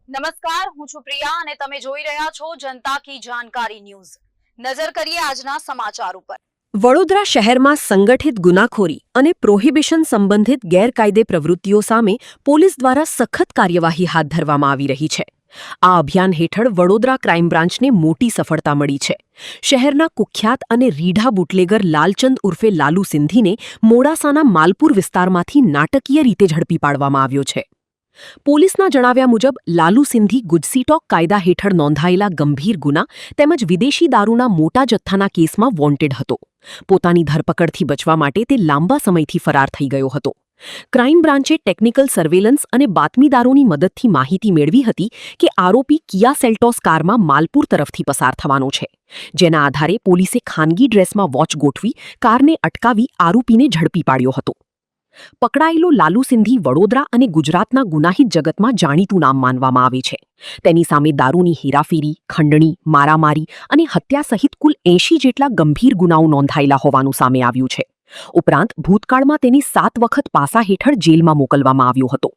નમસ્કાર, હું છું પ્રિયા અને તમે જોઈ રહ્યા છો જનતા કી જાણકારી ન્યૂઝ। નજર કરીએ આજના સમાચાર ઉપર। વડોદરા શહેરમાં સંગઠિત ગુનાખોરી અને પ્રોહિબિશન સંબંધિત ગેરકાયદે પ્રવૃત્તિઓ સામે પોલીસ દ્વારા સખત કાર્યવાહી હાથ ધરવામાં આવી રહી છે। આ અભિયાન હેઠળ વડોદરા ક્રાઇમ બ્રાન્ચને મોટી સફળતા મળી છે। શહેરના કુખ્યાત અને રીઢા બુટલેગર લાલચંદ ઉર્ફે લાલુ સિંધીને મોડાસાના માલપુર વિસ્તારમાંથી નાટકીય રીતે ઝડપી પાડવામાં આવ્યો છે। પોલીસના જણાવ્યા મુજબ લાલુ સિંધી ગુજસીટોક કાયદા હેઠળ નોંધાયેલા ગંભીર ગુના તેમજ વિદેશી દારૂના મોટા જથ્થાના કેસમાં વોન્ટેડ હતો। પોતાની ધરપકડથી બચવા માટે તે લાંબા સમયથી ફરાર થઈ ગયો હતો। ક્રાઇમ બ્રાન્ચે ટેકનિકલ સર્વેલન્સ અને બાતમીદારોની મદદથી માહિતી મેળવી હતી કે આરોપી કિયા સેલ્ટોસ કારમાં માલપુર તરફથી પસાર થવાનો છે, જેના આધારે પોલીસે ખાનગી ડ્રેસમાં વોચ ગોઠવી કારને અટકાવી આરોપીને ઝડપી પાડ્યો હતો। પકડાયેલો લાલુ સિંધી વડોદરા અને ગુજરાતના ગુનાહિત જગતમાં જાણીતું નામ માનવામાં આવે છે। તેની સામે દારૂની હેરાફેરી, ખંડણી, મારામારી અને હત્યા સહિત કુલ 80 જેટલા ગંભીર ગુનાઓ નોંધાયેલા હોવાનું સામે આવ્યું છે। ઉપરાંત ભૂતકાળમાં તેની 7 વખત પાસા હેઠળ જેલમાં મોકલવામાં આવ્યો હતો।